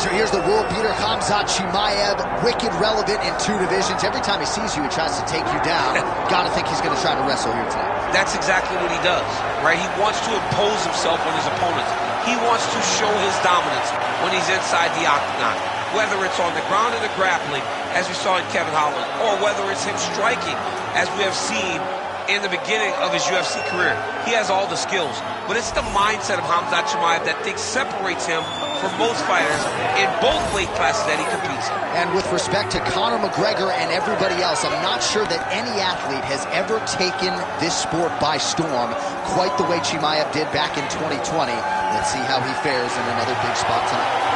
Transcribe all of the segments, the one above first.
So here's the world beater, Khazmat Chimaev, wicked relevant in 2 divisions. Every time he sees you, he tries to take you down. Gotta think he's gonna try to wrestle here tonight. That's exactly what he does, right? He wants to impose himself on his opponents. He wants to show his dominance when he's inside the octagon. Whether it's on the ground in the grappling, as we saw in Kevin Holland, or whether it's him striking, as we have seen in the beginning of his UFC career. He has all the skills, but it's the mindset of Khazmat Chimaev that separates him from most fighters in both weight classes that he competes in. And with respect to Conor McGregor and everybody else, I'm not sure that any athlete has ever taken this sport by storm quite the way Chimaev did back in 2020. Let's see how he fares in another big spot tonight.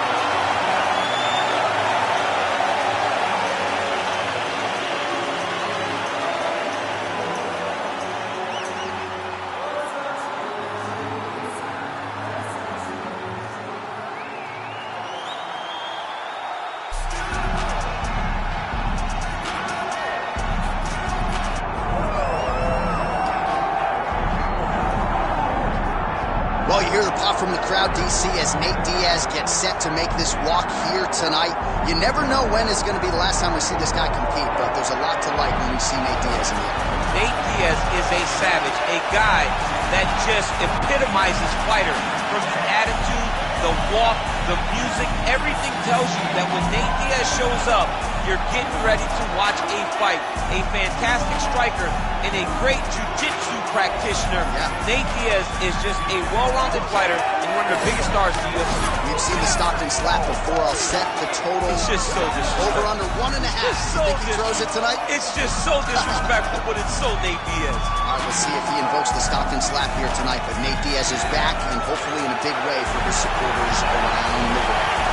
Well, you hear the pop from the crowd, DC, as Nate Diaz gets set to make this walk here tonight. You never know when is going to be the last time we see this guy compete, but there's a lot to like when we see Nate Diaz in the air. Nate Diaz is a savage, a guy that just epitomizes fighter. From the attitude, the walk, the music, everything tells you that when Nate Diaz shows up, you're getting ready to watch a fight. A fantastic striker and a great jiu-jitsu practitioner. Yeah. Nate Diaz is just a well-rounded fighter and one of the biggest stars in the UFC. We've seen the Stockton slap before. I'll set the total. It's just so disrespectful. Over under 1.5. So you think he throws it tonight? It's just so disrespectful, but it's so Nate Diaz. All right, we'll see if he invokes the Stockton slap here tonight, but Nate Diaz is back, and hopefully in a big way for his supporters around the world.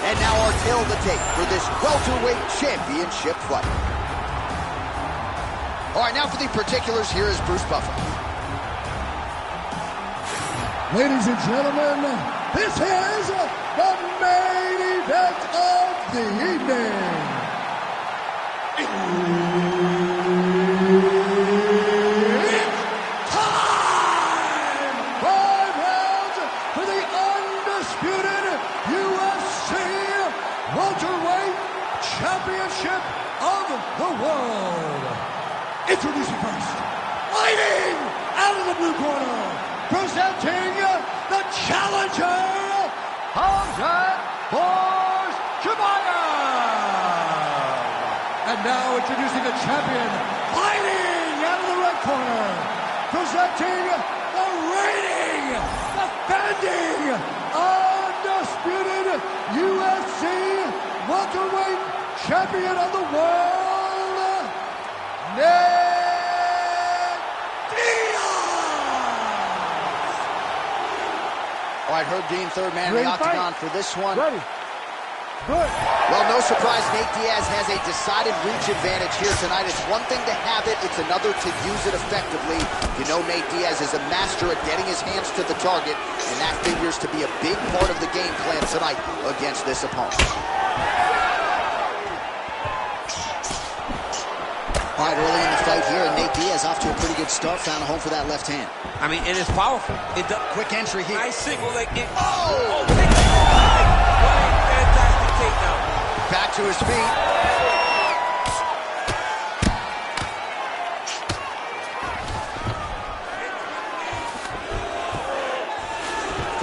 And now our tail of the tape for this welterweight championship fight. All right, now for the particulars, here is Bruce Buffer. Ladies and gentlemen, this is the main event of the evening. It's time! 5 rounds for the undisputed UFC welterweight championship of the world. Introducing first, fighting out of the blue corner, presenting the challenger, Khazmat Chimaev. And now introducing the champion, fighting out of the red corner, presenting the reigning, defending, undisputed UFC welterweight champion of the world, Nate Diaz. All right, Herb Dean, third man in the octagon for this one. Ready. Good. Well, no surprise, Nate Diaz has a decided reach advantage here tonight. It's one thing to have it, it's another to use it effectively. You know Nate Diaz is a master at getting his hands to the target, and that figures to be a big part of the game plan tonight against this opponent. All right, early in the fight here, and Nate Diaz off to a pretty good start, found a home for that left hand. I mean, it is powerful. Quick entry here. Nice single leg. Oh! What a fantastic takedown. Back to his feet.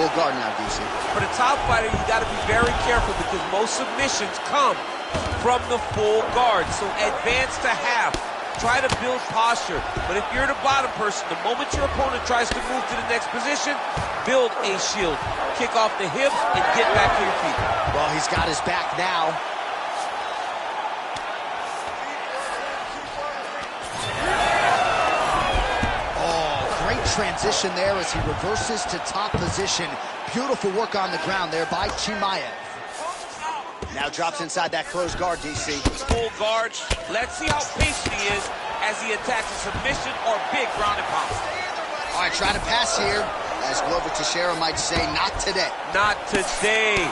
Full guard now, DC. For the top fighter, you got to be very careful because most submissions come from the full guard. So advance to half. Try to build posture. But if you're the bottom person, the moment your opponent tries to move to the next position, build a shield. Kick off the hips and get back to your feet. Well, he's got his back now. Oh, great transition there as he reverses to top position. Beautiful work on the ground there by Chimaev. Now drops inside that closed guard, DC. Full guard. Let's see how patient he is as he attacks a submission or big ground and pound. All right, trying to pass here. As Glover Teixeira might say, not today. Not today.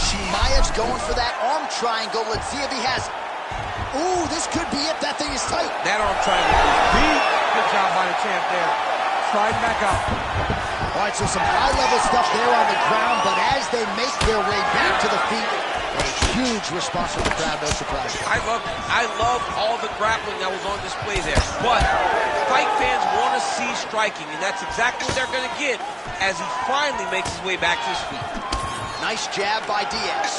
Chimaev's going for that arm triangle. Let's see if he has it. Ooh, this could be it. That thing is tight. That arm triangle is deep. Good job by the champ there. Sliding back up. All right, so some high-level stuff there on the ground, but as they make their way back to the feet, a huge response from the crowd, no surprise. I love all the grappling that was on display there. But fight fans want to see striking, and that's exactly what they're going to get as he finally makes his way back to his feet. Nice jab by Diaz.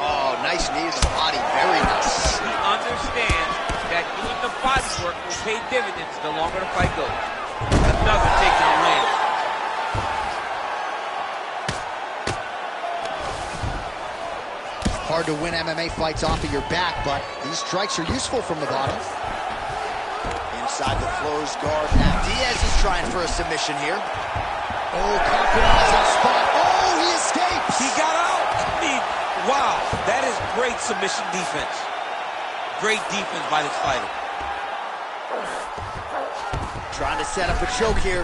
Oh, nice knee to the body. Very nice. He understands that doing the body work will pay dividends the longer the fight goes. Another takedown lands. Hard to win MMA fights off of your back, but these strikes are useful from the bottom. Inside the closed guard now. Diaz is trying for a submission here. Oh, compromising spot. Oh, he escapes. He got out. I mean, wow, that is great submission defense. Great defense by this fighter. Trying to set up a choke here.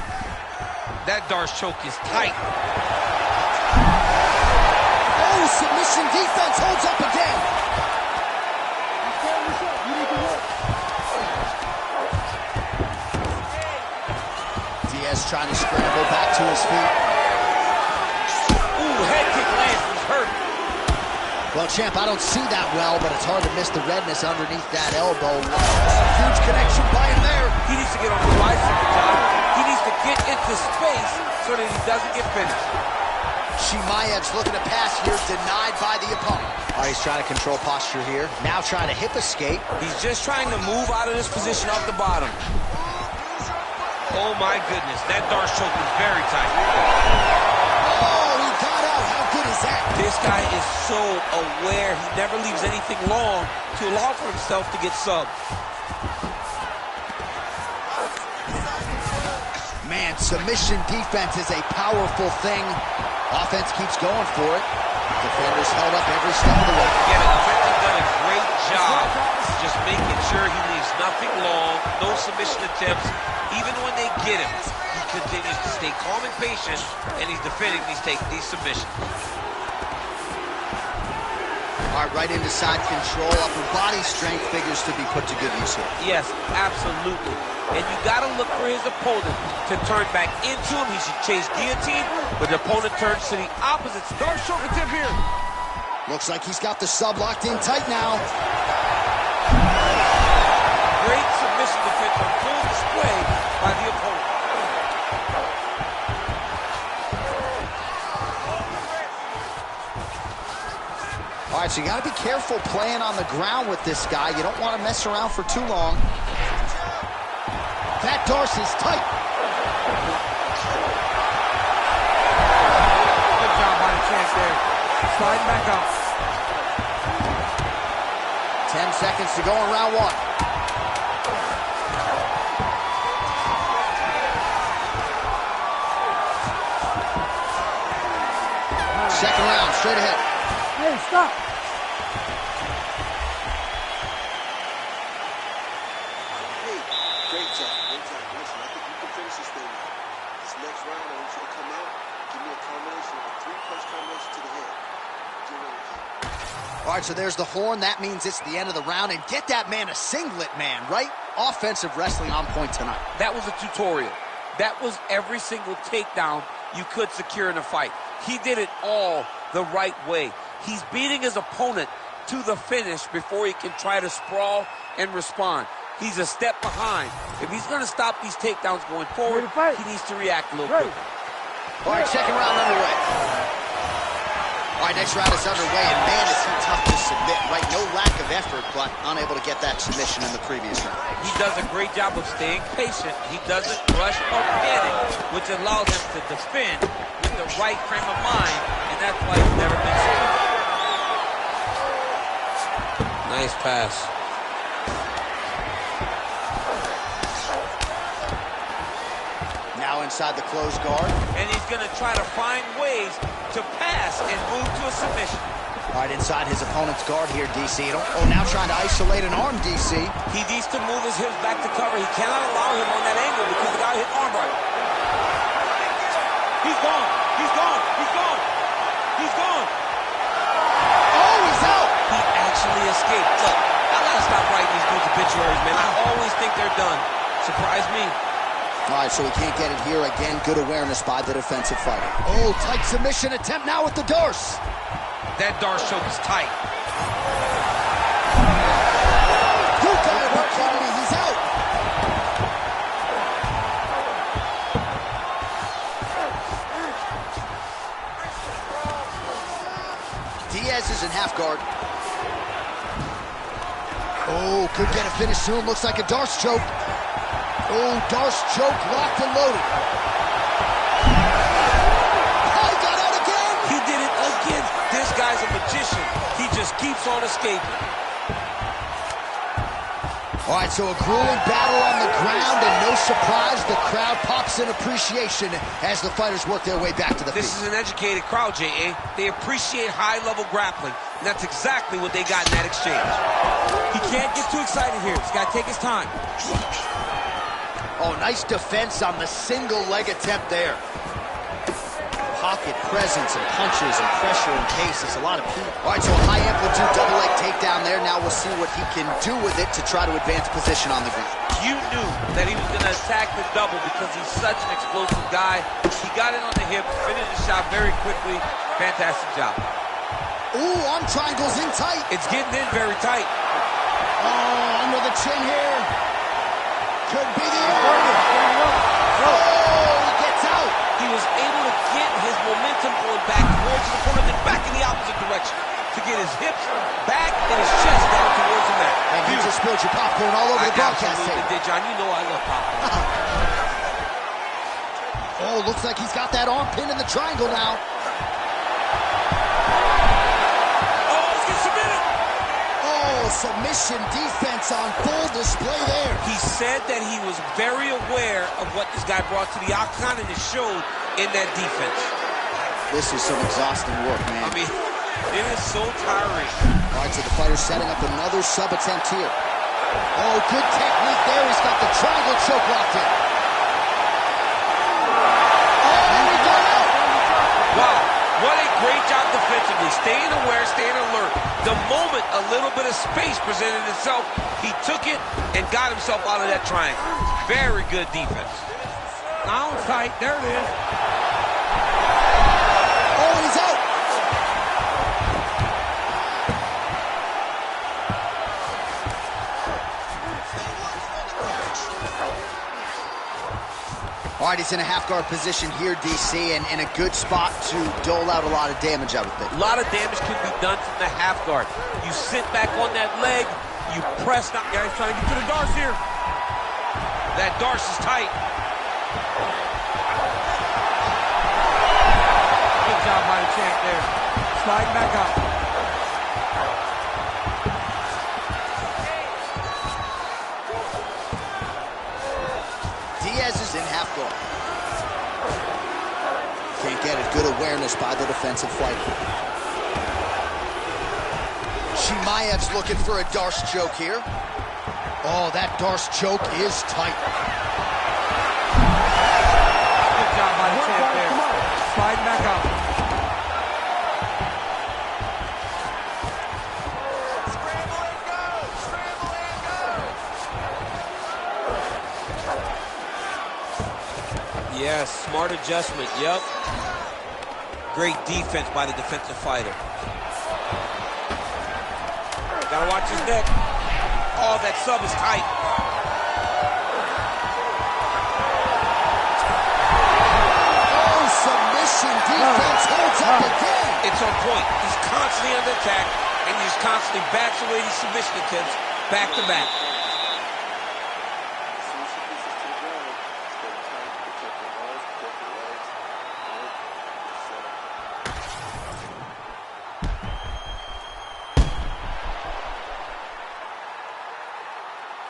That Darce choke is tight. Oh, submission defense holds up again. Diaz trying to scramble back to his feet. Ooh, head kick lands. He's hurt. Well, champ, I don't see that well, but it's hard to miss the redness underneath that elbow. Huge connection by him there. He needs to get on the bicycle, John. He needs to get into space so that he doesn't get finished. Chimaev's looking to pass here, denied by the opponent. All right, he's trying to control posture here. Now trying to hip escape. He's just trying to move out of this position off the bottom. Oh, my goodness. That Darce choke is very tight. Oh, he got out. How good is that? This guy is so aware. He never leaves anything long to allow for himself to get subbed. Man, submission defense is a powerful thing. Offense keeps going for it. Defenders held up every step of the way. Yeah, the defender's done a great job just making sure he leaves nothing long, no submission attempts. Even when they get him, he continues to stay calm and patient, and he's defending these submissions. All right, right into side control. Upper body strength figures to be put to good use here. Yes, absolutely. And you got to look for his opponent to turn back into him. He should chase guillotine, but the opponent turns to the opposite. Darce choke attempt here. Looks like he's got the sub locked in tight now. Great submission defense on full display by the opponent. All right, so you got to be careful playing on the ground with this guy. You don't want to mess around for too long. That Darce is tight. Good job by the champ there. Sliding back up. 10 seconds to go in round one. Second round, straight ahead. Hey, stop. Great job, great job. Listen, I think you can finish this thing now. This next round, I want you to come out, give me a combination, a 3-punch combination to the head. Get ready to kick. All right, so there's the horn. That means it's the end of the round. And get that man a singlet, man, right? Offensive wrestling on point tonight. That was a tutorial. That was every single takedown you could secure in a fight. He did it all the right way. He's beating his opponent to the finish before he can try to sprawl and respond. He's a step behind. If he's going to stop these takedowns going forward, he needs to react a little quicker. All right, second round underway. All right, next round is underway, and man, is he tough to submit, right? No lack of effort, but unable to get that submission in the previous round. He does a great job of staying patient. He doesn't rush or panic, which allows him to defend with the right frame of mind, and that's why he's never been submitted. Nice pass. Now inside the closed guard. And he's going to try to find ways to pass and move to a submission. All right, inside his opponent's guard here, DC. Oh, now trying to isolate an arm, DC. He needs to move his hips back to cover. He cannot allow him on that angle because the guy hit armbar. He's gone. He's gone. He's gone. He's gone. Oh, escaped. Look, I gotta stop writing these dudes obituaries, man. I always think they're done. Surprise me. All right, so he can't get it here. Again, good awareness by the defensive fighter. Oh, tight submission attempt now with the Darce. That Darce choke is tight. You gotta be kidding me, he's out. Diaz is in half guard. Oh, could get a finish soon. Looks like a Darce choke. Oh, Darce choke, locked and loaded. Oh, he got out again. He did it again. This guy's a magician. He just keeps on escaping. All right, so a grueling battle on the ground, and no surprise, the crowd pops in appreciation as the fighters work their way back to the feet. This is an educated crowd, J.A. They appreciate high-level grappling, and that's exactly what they got in that exchange. He can't get too excited here. He's got to take his time. Oh, nice defense on the single leg attempt there. Pocket presence and punches and pressure and pace. There's a lot of heat. All right, so a high amplitude double leg takedown there. Now we'll see what he can do with it to try to advance position on the ground. You knew that he was going to attack the double because he's such an explosive guy. He got it on the hips, finished the shot very quickly. Fantastic job. Ooh, arm triangles in tight. It's getting in very tight. Oh, under the chin here. Could be the end. Oh, he gets out. He was able to get his momentum going back towards his opponent and back in the opposite direction to get his hips back and his chest down towards the mat. And you just spilled your popcorn all over the broadcast tape. tape. Did, John. You know I love popcorn. Oh, looks like he's got that arm pinned in the triangle now. Submission defense on full display there. He said that he was very aware of what this guy brought to the octagon, and it showed in that defense. This is some exhausting work, man. I mean, it is so tiring. All right, so the fighter's setting up another sub attempt here. Oh, good technique there. He's got the triangle choke locked in. Oh, and he got out. Wow. What a great job defensively, staying aware, staying alert. The moment a little bit of space presented itself, he took it and got himself out of that triangle. Very good defense. Now it's tight. There it is. Oh, he's out. All right, he's in a half-guard position here, DC, and in a good spot to dole out a lot of damage, I would think. A lot of damage can be done from the half guard. You sit back on that leg, you press down. Guys trying to get to the Darce here. That Darce is tight. Good job by the champ there. Sliding back up. Diaz is in half guard. Can't get it. Good awareness by the defensive fighter. Chimaev's looking for a Darce choke here. Oh, that Darce choke is tight. Good job by the champ there. Sliding back up. Yes, smart adjustment, yep. Great defense by the defensive fighter. Gotta watch his neck. Oh, that sub is tight. Oh, submission defense holds up again. It's on point. He's constantly under attack, and he just constantly backs away these submission attempts back to back.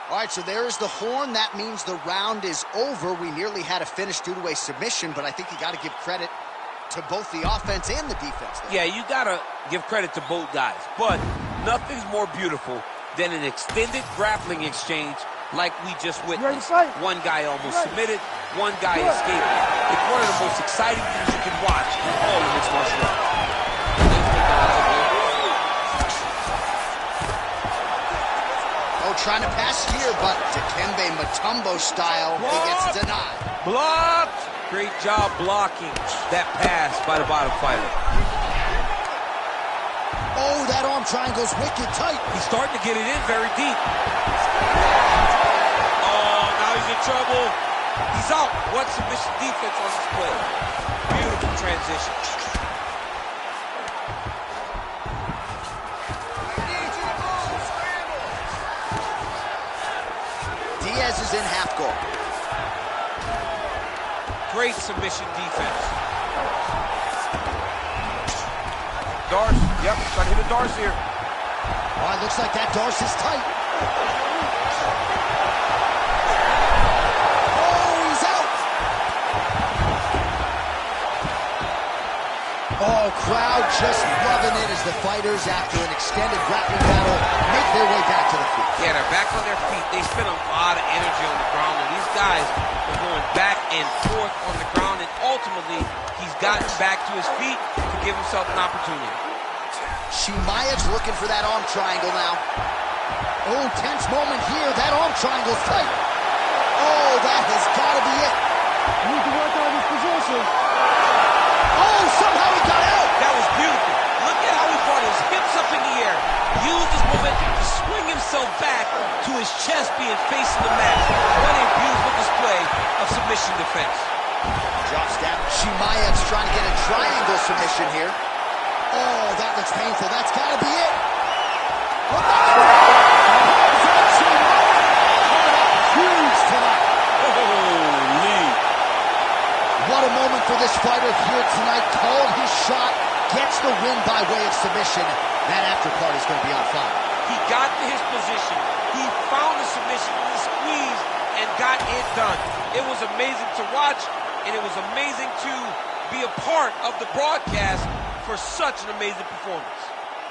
All right, so there is the horn. That means the round is over. We nearly had a finish due to a submission, but I think you got to give credit to both the offense and the defense there. Yeah, you got to give credit to both guys, but nothing's more beautiful than an extended grappling exchange like we just witnessed. One guy almost submitted, one guy escaped. It's one of the most exciting things you can watch in all of mixed martial arts. Oh, trying to pass here, but Dikembe Mutombo style, he gets denied. Blocked! Great job blocking that pass by the bottom fighter. Oh, that arm triangle's wicked tight. He's starting to get it in very deep. Oh, now he's in trouble. He's out. What submission defense on this play. Beautiful transition. Diaz is in half guard. Great submission defense. Darce, yep, trying to hit a Darce here. Oh, it looks like that Darce is tight. Oh, he's out. Oh, crowd just loving it as the fighters, after an extended grappling battle, make their way back to the feet. Yeah, they're back on their feet. They spend a lot of energy on the ground, and these guys are going back and forth on the ground, and ultimately, he's gotten back to his feet to give himself an opportunity. Chimaev's looking for that arm triangle now. Oh, tense moment here. That arm triangle's tight. Oh, that has got to be it. Need to work on his position. Oh, somehow he got out. That was beautiful. Look at how he brought his hips up in the air, used his momentum to swing himself back to his chest being facing the mat. What a beautiful display of submission defense. Drops down. Chimaev's trying to get a triangle submission here. Oh, that looks painful. That's got to be it. Huge tonight. Holy. What a moment for this fighter here tonight. Called his shot, gets the win by way of submission. That after part is going to be on fire. He got to his position. He found the submission, he squeezed, and got it done. It was amazing to watch, and it was amazing to be a part of the broadcast for such an amazing performance.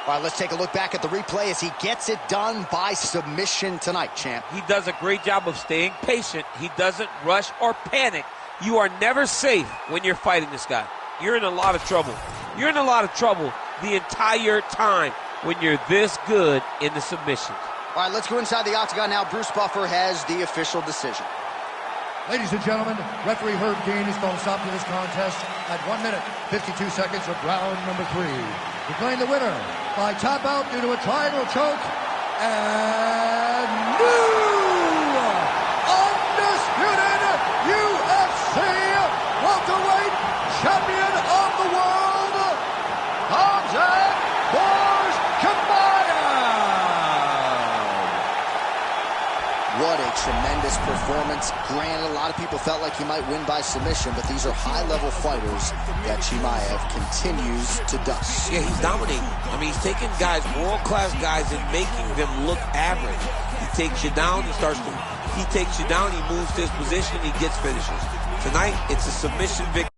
All right, let's take a look back at the replay as he gets it done by submission tonight, champ. He does a great job of staying patient. He doesn't rush or panic. You are never safe when you're fighting this guy. You're in a lot of trouble. You're in a lot of trouble the entire time when you're this good in the submissions. All right, let's go inside the octagon now. Bruce Buffer has the official decision. Ladies and gentlemen, referee Herb Dean is going to stop to this contest at 1 minute, 52 seconds of round number 3. Declaring the winner by tap out due to a triangle choke, and new undisputed UFC welterweight champion of the world, Khazmat Chimaev. What a tremendous performance. Granted, a lot of people felt like he might win by submission, but these are high-level fighters that Chimaev continues to dust. Yeah, he's dominating. I mean, he's taking guys, world-class guys, and making them look average. He takes you down, he moves to his position, he gets finishes. Tonight, it's a submission victory.